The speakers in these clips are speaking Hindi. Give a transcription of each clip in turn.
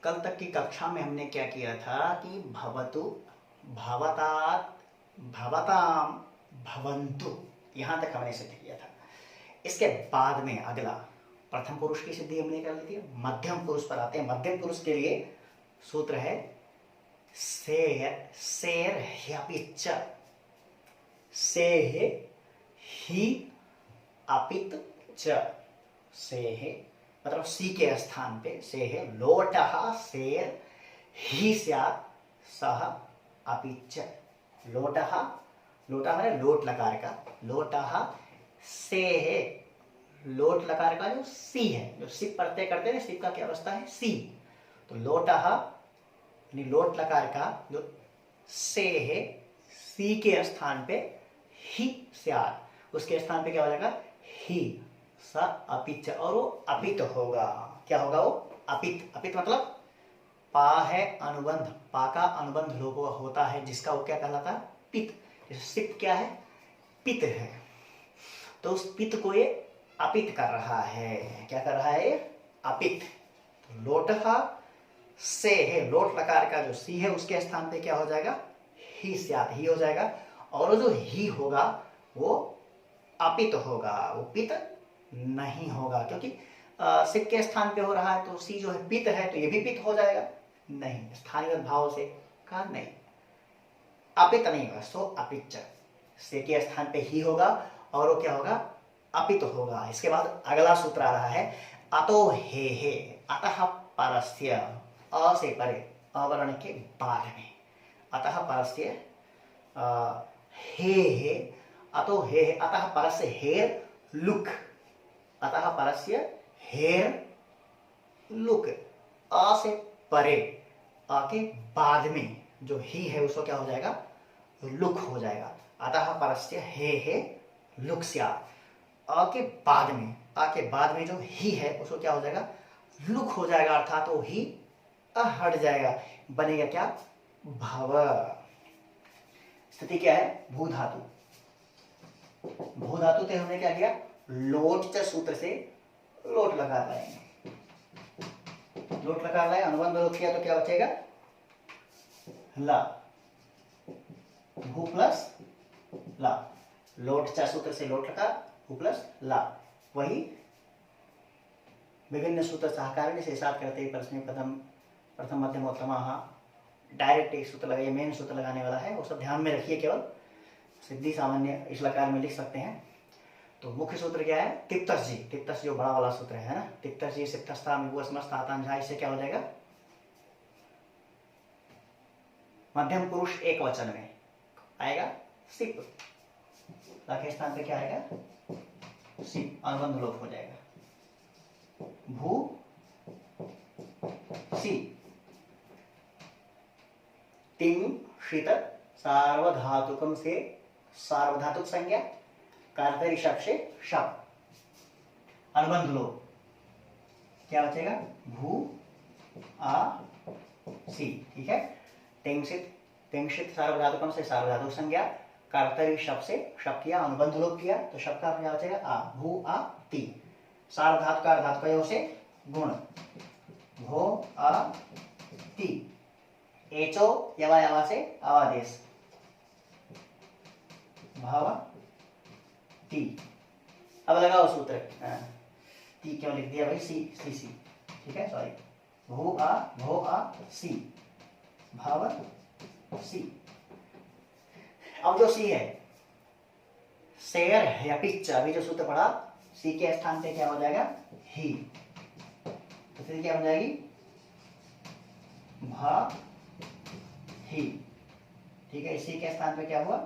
कल तक की कक्षा में हमने क्या किया था कि भवतु, भवतात, भवताम, भवन्तु, यहां तक हमने सिद्ध किया था। इसके बाद में अगला प्रथम पुरुष की सिद्धि हमने कर ली थी। मध्यम पुरुष पर आते हैं। मध्यम पुरुष के लिए सूत्र है सेर, सेर ह्यपिच, से ही अपित च, से है मतलब सी के स्थान पे से है लोटः सेर ही स्यात् सह अपिच। लोटः, लोटा है लोट लकार का, लोटः से है लोट लकार का जो सी है, जो सिप प्रत्यय करते हैं सिप का क्या अवस्था है सी, तो लोटः यानी लोट लकार का जो से है सी के स्थान पे ही स्यात्, उसके स्थान पे क्या हो जाएगा ही स अपिच, और वो अपित होगा। क्या होगा वो अपित। अपित मतलब पा है अनुबंध, पा का अनुबंध लोप होता है जिसका वो क्या कहलाता है पित। जैसे सिप क्या है पित है, तो उस पित को ये अपित कर रहा है। क्या कर रहा है अपित। तो लोटहा से है लोट लकार का जो सी है उसके स्थान पे क्या हो जाएगा ही स्यात्, ही हो जाएगा, और जो ही होगा वो अपित होगा, वो पित नहीं होगा, क्योंकि सिप के स्थान पे हो रहा है तो सी जो है पित है तो ये भी पित हो जाएगा नहीं, स्थानीय भाव से कहा नहीं, अपित नहीं होगा। सो अपिच, से के स्थान पे ही होगा और वो क्या होगा अपित होगा। इसके बाद अगला सूत्र आ रहा है अतो हे, अतः परस्य, अ से परे अवर्ण के बाद में, अतः परस्य हे, अतो हे, अतः परस्य हेर लुक, अतः परस्य हेर लुक, अ से परे अ के बाद में जो ही है उसको क्या हो जाएगा लुक हो जाएगा। अतः परस्य हे लुक स्यात्, अ के बाद में, अ के बाद में जो ही है उसको क्या हो जाएगा लुक हो जाएगा, अर्थात वो ही हट जाएगा, बनेगा क्या भव। स्थिति क्या है भू धातु, भू धातु से हमने क्या किया लोट च सूत्र से लोट लगा लाएंगे, लोट लगा लाए अनुबंध लोट किया तो क्या बचेगा ला, भू प्लस ला, लोट च सूत्र से लोट लगा भू प्लस ला, वही विभिन्न सूत्र सहकार से साथ करते ही परस्मै प्रथम, प्रथम मध्यम उत्तम, डायरेक्ट एक सूत्र लगाइए, मेन सूत्र लगाने वाला है वो सब ध्यान में रखिए, केवल सिद्धि सामान्य इस लकार में लिख सकते हैं। तो मुख्य सूत्र क्या है तिप्तस जी, तिप्तस जो बड़ा वाला सूत्र है ना, तिप्तस जी सिप्तस्था मिभुस्मस्तातांझा, इससे क्या हो जाएगा मध्यम पुरुष एक वचन में आएगा सिप, के स्थान पे क्या आएगा सिप, अनुबंध लोप हो जाएगा भू सी, तिंग शीत सार्वधातुकम से सार्वधातुक संज्ञा, कर्तरी शब्द से शब्द, अनुबंध लोप, क्या बचेगा भू आ सी, ठीक है। तिंशित सार्वधातुकम से सार्वधातुक संज्ञा, कर्तरी शब्द से शब्द किया, अनुबंध लोप किया तो शब्द का क्या बचेगा आ, भू आ ती, सार्वधातु का धातुकयों से गुण भो आ ती, एचो यवा यवा से अवादेश भाव ती। अब लगाओ सूत्र, ती क्यों लिख दिया भाई सी, सी सी, ठीक है सॉरी, भू आ सी भाव सी। अब जो सी है शेर ह्यपिच, अभी जो सूत्र पढ़ा सी के स्थान पे क्या हो जाएगा ही, तो फिर क्या हो जाएगी भा ही, ठीक है। इसी के स्थान पे क्या हुआ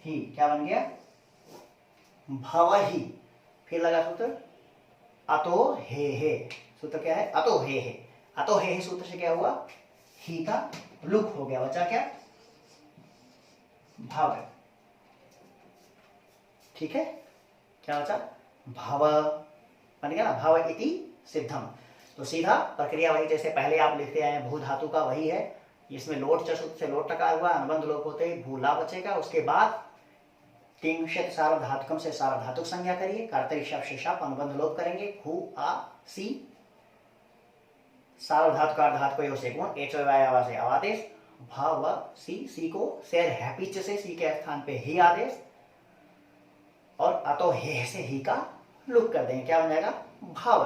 ही, क्या बन गया भव ही। फिर लगा सूत्र अतो हे, सूत्र क्या है अतो हे, अतो हे सूत्र से क्या हुआ ही का लुक हो गया, बचा क्या भव, ठीक है। क्या बचा भव बन गया ना, भव इति सिद्धम। तो सीधा प्रक्रिया वही जैसे पहले आप लिखते आए भू धातु का वही है, इसमें लोट च सूत्र से लोट टकार हुआ, अनुबंध लोप होते ही भूला बचेगा, उसके बाद तिंशित सार्वधातुकम से सार्वधातुक संज्ञा करिए, कर्तरी शब्द से शब्द अनुबंध लोप करेंगे, भू आ सी सार्वधातुकार धातुकयोः से गुण, एचो वाया से अवादेश, भाव सी, सी को शेर हैपिच से सी के स्थान पे ही आदेश, और अतो हे से ही का लुक कर देंगे, क्या बन जाएगा भाव।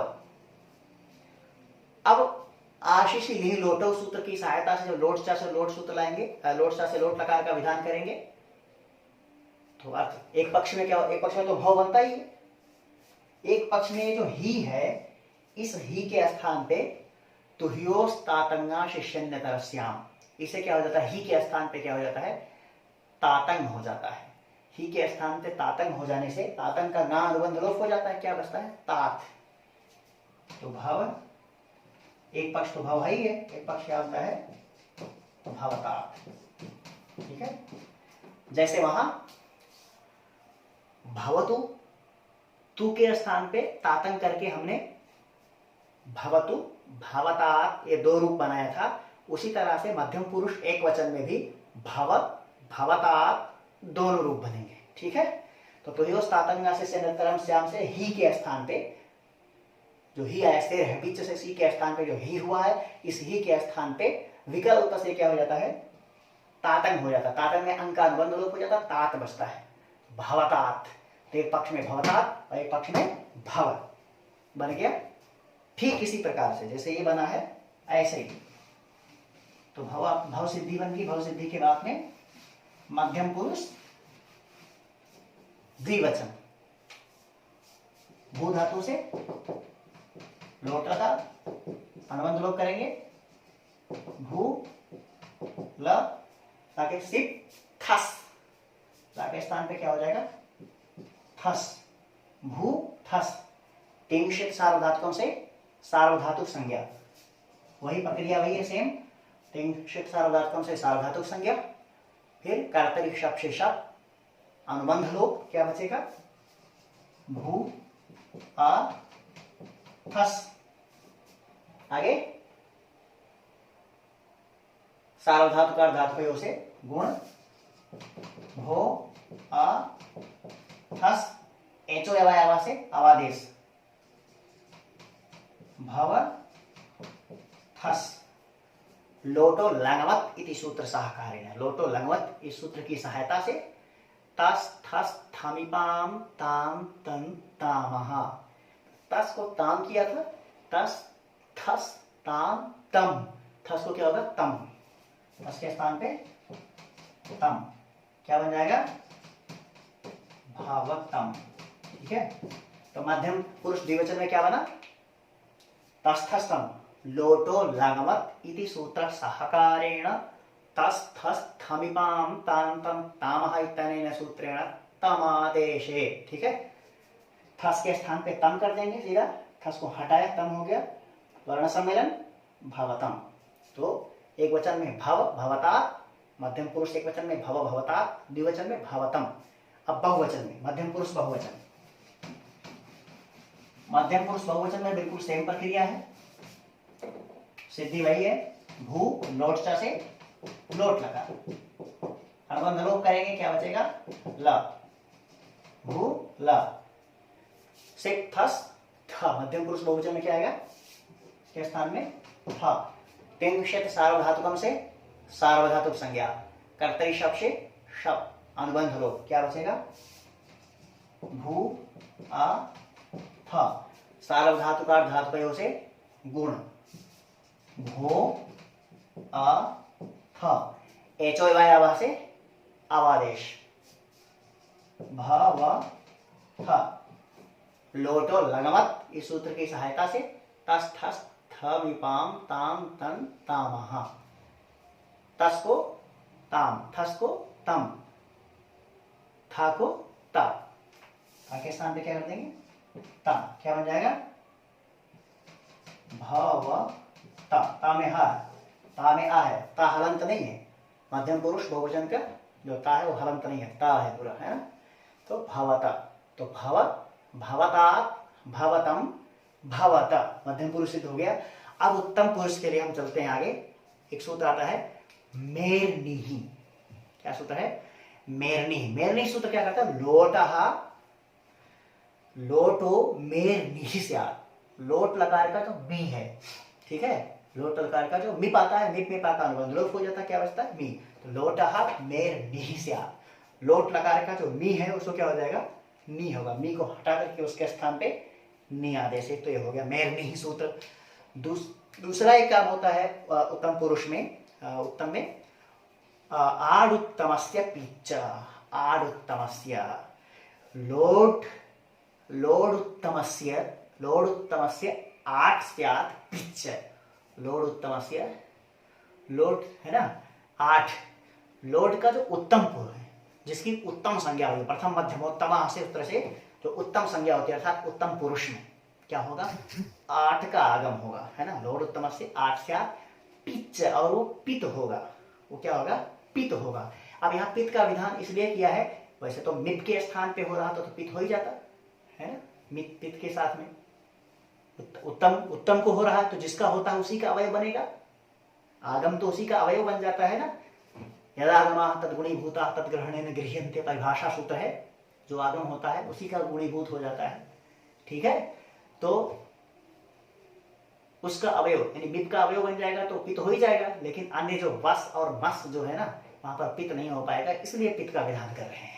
अब आशीष लिहि लोटो सूत्र की सहायता से जब लोट चा से लोट सूत्र लाएंगे, लोट चा से लोट लकार का विधान करेंगे, तो अर्थ एक पक्ष में क्या, एक पक्ष में तो भाव बनता ही है, एक पक्ष में जो ही है, इस ही के स्थान पे तुह्योस तातंगा शिष्यन्य तरस्याम, इसे क्या हो जाता है, ही के स्थान पे क्या हो जाता है, तातंग हो जाता है। ही के स्थान पे तातंग हो जाने से तातंग का ना अनुबंध लोप हो जाता है, क्या बचता है तात। तो भाव, एक पक्ष तो भाव ही है, एक पक्ष क्या होता है भावतात, ठीक है। जैसे वहां भवतु, तू के स्थान पे तातंग करके हमने भवतु भावतात ये दो रूप बनाया था, उसी तरह से मध्यम पुरुष एक वचन में भी भवत भवतात दोनों रूप बनेंगे, ठीक है। तो तुह्योस तातंगा से निरतरम श्याम से ही के स्थान पे जो ही आया, शेर है बीच से सी के स्थान पे जो ही हुआ है, इस ही के स्थान पे विकल्प से क्या हो जाता है तातंग हो जाता है, तातंग में अंक का अनुबंध लोप हो जाता है, तात बचता है भवतात। तो एक पक्ष में भवतात और एक पक्ष में भव बन गया। ठीक इसी प्रकार से जैसे ये बना है ऐसे ही, तो भव सिद्धि बन गई। भव सिद्धि के बाद में मध्यम पुरुष द्विवचन, भू धातु से लोट लगा अनुबंध लोप करेंगे, भू ल ताकि सिप थस, के स्थान पे क्या हो जाएगा थस, भू थस। तिंशित सार्वधातुकों से सार्वधातुक संज्ञा, वही प्रक्रिया वही है सेम, तिंशित सार्वधातुकों से सार्वधातुक संज्ञा, फिर कर्तरी शब्द से शब्द अनुबंध लोप, क्या बचेगा भू आ थस। आगे सार्वधातुकार धातुकयों से गुण, भो आ थस, एचो यवा से अवादेश, भव थस। लोटो लंगवत इति सूत्र सहकारेण, लोटो लंगवत इस सूत्र की सहायता से तस थस थमिपाम ताम तन तामहा, तस को ताम किया था, तस थस ताम तम, थस को क्या होगा तम, थस के स्थान पे तम, क्या बन जाएगा भावतम, ठीक है। तो मध्यम पुरुष द्विवचन में क्या बना तस्थस्तम, लोटो लंगवत इति सूत्र सहकारेण तस्थस थमिपाम तांतम तामह इत्यनेन सूत्रेण तमादेशे, ठीक है। थस के स्थान पे तम कर देंगे सीधा, थस को हटाया तम हो गया, वर्ण सम्मेलन भवतम। तो एक वचन में भव भवतात, मध्यम पुरुष एक वचन में भव भवतात, द्विवचन में भवतम। अब बहुवचन में मध्यम पुरुष बहुवचन, मध्यम पुरुष बहुवचन में बिल्कुल सेम प्रक्रिया है, सिद्धि वही है, भू लोट चा से लोट लगा अनुबंध लोप करेंगे, क्या बचेगा ल, भू ल, सिक थस थ, मध्यम पुरुष बहुवचन में क्या आएगा के स्थान में थ। तिंशित सार्वधातुकम से सार्वधातुक संज्ञा, कर्तरी शब्द से शब्द अनुबंध लोप, क्या बचेगा भू आ थ। सार्वधातुकार धातुकयों से गुण, भो आ थ, एचो यवा से अवादेश, भ व थ। लोटो लंगवत इस सूत्र की सहायता से तस थस थ विपाम ताम तन तामहा, तस को ताम, थस को तम, था को ता, था के स्थान पे क्या कर देंगे ता, क्या बन जाएगा भ ता, ता में हा, ता में आ है, ता हलंत नहीं है, मध्यम पुरुष बहुवचन का जो ता है वो हलंत नहीं है, ता है पूरा, है ना। तो भवता, तो भव भवतात भवतम भवत, मध्यम पुरुष सिद्ध हो गया। अब उत्तम पुरुष के लिए हम चलते हैं आगे, एक सूत्र आता है मेरनिहि, क्या सूत्र है मेरनिहि। मेरनिहि सूत्र क्या करता है, लोटहा लोटो मेरनिहि स्यात्, लोट लकार का जो बी है ठीक है। लोट लकार का जो मिप आता है, मिप में पा का अनुबंध लोप हो जाता है, क्या बचता है मी। तो लोटः मेर निहि स्यात्, लोट लकार का जो मी है उसको क्या हो जाएगा, नी होगा। मी को हटा करके उसके स्थान पे नी आदेश है। तो ये हो गया मेर निहि सूत्र। दूसरा एक काम होता है उत्तम पुरुष में, उत्तम में आडुत्तमस्य पिच्च, आडुत्तमस्य लोट, लोडुत्तमस्य, लोडुत्तमस्य आठ स्यात् पिच्च, लोडुत्तमस्य, लोट है ना आठ, लोट का जो उत्तम पुरुष है जिसकी उत्तम संज्ञा होगी, प्रथम मध्यमोत्तम से उत्तर से जो उत्तम संज्ञा होती है अर्थात उत्तम पुरुष में क्या होगा, आठ का आगम होगा, है ना। लोड उत्तम से आठ स्यात् पिच्च, और वो पित होगा, वो क्या होगा, पित होगा। अब यहाँ पित का विधान इसलिए किया है, वैसे तो मित के स्थान पे हो रहा तो पित हो ही जाता है ना, मित पित के साथ में उत्तम, उत्तम को हो रहा है तो जिसका होता है उसी का अवयव बनेगा, आगम तो उसी का अवयव बन जाता है ना। यदागमा तद्गुणीभूता तद्ग्रहणेन गृह्यन्ते, परिभाषा सूत्र है, जो आगम होता है उसी का गुणीभूत हो जाता है, ठीक है। तो उसका अवयव यानी मित का अवयव बन जाएगा तो पित हो ही जाएगा, लेकिन अन्य जो वस और मस जो है ना वहां पर पित नहीं हो पाएगा, इसलिए पित का विधान कर रहे हैं।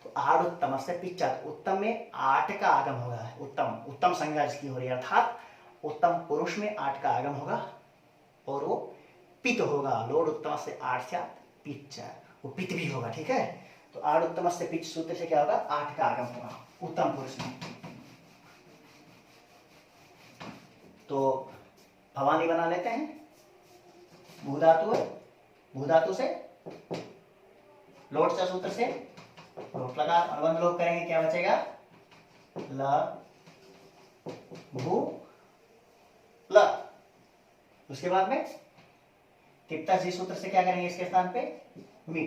तो आडुत्तम से पिच्चा, उत्तम में आठ का आगम होगा, उत्तम, उत्तम संज्ञा जिसकी हो रही है अर्थात उत्तम पुरुष में आठ का आगम होगा और वो पित होगा। लोड उत्तम से आठ स्यात् पिच्च, वो पित भी होगा, ठीक है। तो आडुत्तम से पिच्च सूत्र से क्या होगा, आठ का आगम होगा उत्तम पुरुष में। तो भवानी बना लेते हैं, भूधातु है, भूधातु से लोट चा सूत्र से लोट लगा, अनुबंध लोप करेंगे, क्या बचेगा, ल भू ल। उसके बाद में तिप्ता जी सूत्र से क्या करेंगे, इसके स्थान पे मी,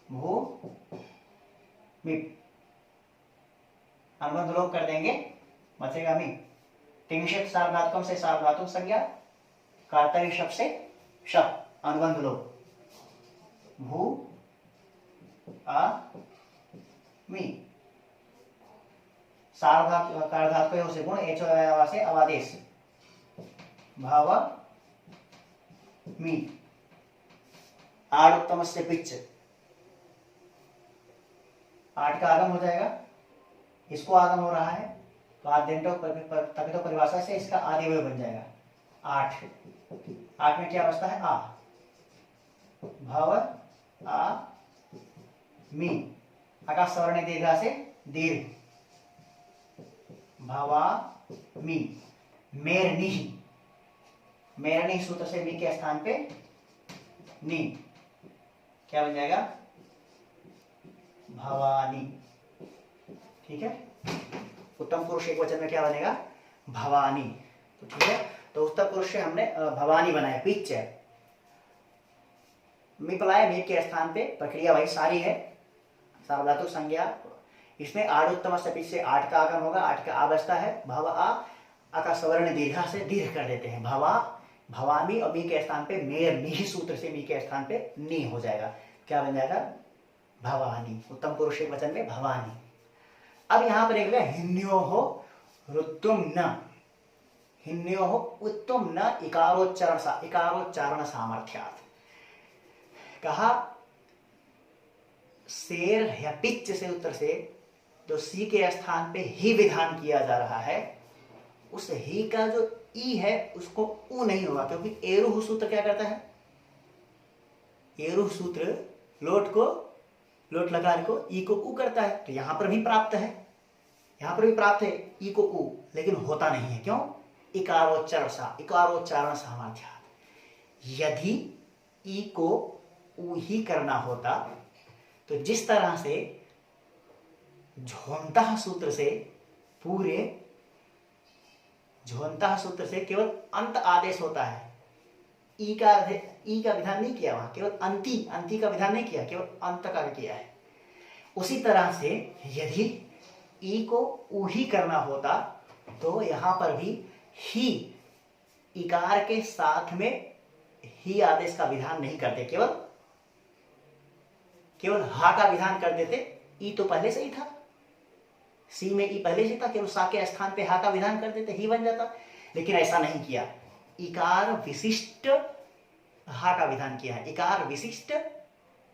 भू मिप, अनुबंध लोप कर देंगे, बचेगा मी। तिंशत सार्वधातुकम से सार्वधातुक संज्ञा, कर्तरी शब्द से शब्द, अनुबंध लोप, भू आ मी, सार्वधातुक से गुण, एचो से अवादेश, भाव मी, आडुत्तम से पिच्च, आठ का आगम हो जाएगा, इसको आगम हो रहा है तो आद्यंतो तभी तो परिभाषा से इसका आदिवय बन जाएगा आठ, आठ में क्या बचता है आ, भव आ मी, आकाश सवर्ण दीर्घा से दीर्घ, भवा मी, मेरनिहि, मेरनिहि सूत्र से मी के स्थान पे नी, क्या बन जाएगा, भवानी, ठीक है। उत्तम पुरुष एक वचन में क्या बनेगा, भवानी, तो ठीक है। तो उत्तम पुरुष से हमने भवानी बनाया, पिच्च है, मिपलाया, मी के स्थान पे प्रक्रिया वही सारी है, सार्वधातुक संज्ञा, इसमें आडुत्तम से पिच्च से आठ का आगम होगा, आठ का आ बचता है, भव आ का सवर्ण दीर्घा से दीर्घ कर देते हैं, भवा भवामी, और मी के स्थान पे मेर निहि सूत्र से मी के स्थान पे नी हो जाएगा, क्या बन जाएगा, भवानी। उत्तम पुरुष एक वचन में भवानी। अब यहां पर एक हिन्योः ऋतुम्न, हिन्योः उत्तुम्न इकारोच्चारण सामर्थ्यात्, कहा शेर या पिच्च से उत्तर से जो सी के स्थान पे ही विधान किया जा रहा है, उस ही का जो ई है उसको उ नहीं होगा, क्योंकि एरुह सूत्र क्या करता है, एरुह सूत्र लोट को, लोट लकार को ई को उ करता है, तो यहां पर भी प्राप्त है, यहां पर भी प्राप्त है ई को उ, लेकिन होता नहीं है, क्यों, इकारोच्चारण सामर्थ्यात्। यदि ई को उ ही करना होता तो जिस तरह से झोंता सूत्र से पूरे झोंता सूत्र से केवल अंत आदेश होता है, ई का विधान नहीं किया, वहां केवल अंति का विधान नहीं किया, केवल अंत का किया है। उसी तरह से यदि ई को उ ही करना होता तो यहां पर भी ही इकार के साथ में ही आदेश का विधान नहीं करते, केवल हा का विधान कर देते। ई तो पहले से ही था, सी में ई पहले से था, केवल सा के स्थान पे हा का विधान कर देते, ही बन जाता। लेकिन ऐसा नहीं किया, इकार विशिष्ट हा का विधान किया है, इकार विशिष्ट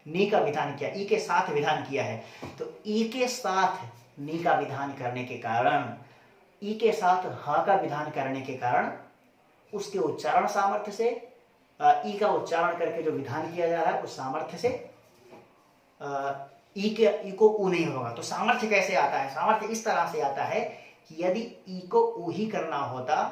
नी का विधान किया, ई के साथ विधान किया है। तो ई के साथ नी का विधान करने के कारण, ई के साथ हा का विधान करने के कारण उसके उच्चारण सामर्थ्य से, ई का उच्चारण करके जो विधान किया जा रहा है उस सामर्थ्य से ई को ऊ नहीं होगा। तो सामर्थ्य कैसे आता है? सामर्थ्य इस तरह से आता है कि यदि ई को ऊ ही करना होता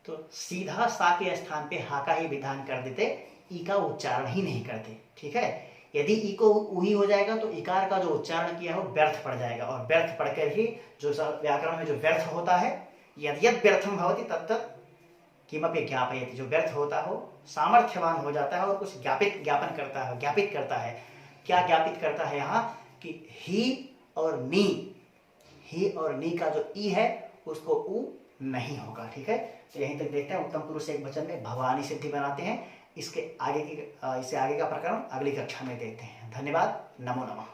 तो सीधा सा के स्थान पे हा का ही विधान कर देते, ई का उच्चारण ही नहीं करते। ठीक है, यदि ई को ऊ ही हो जाएगा तो इकार का जो उच्चारण किया है वो व्यर्थ पड़ जाएगा, और व्यर्थ पढ़कर ही जो व्याकरण में जो व्यर्थ होता है, यदि व्यर्थम भवति तत्तत् किमपि ज्ञापयति, जो व्यर्थ होता हो सामर्थ्यवान हो जाता है और कुछ ज्ञापन करता है, ज्ञापित करता है। क्या ज्ञापित करता है यहाँ कि ही और नी का जो ई है उसको ऊ नहीं होगा। ठीक है, तो यहीं तक देखते हैं। उत्तम पुरुष एक वचन में भवानी सिद्धि बनाते हैं। इससे आगे का प्रकरण अगली कक्षा में देखते हैं। धन्यवाद। नमो नमः।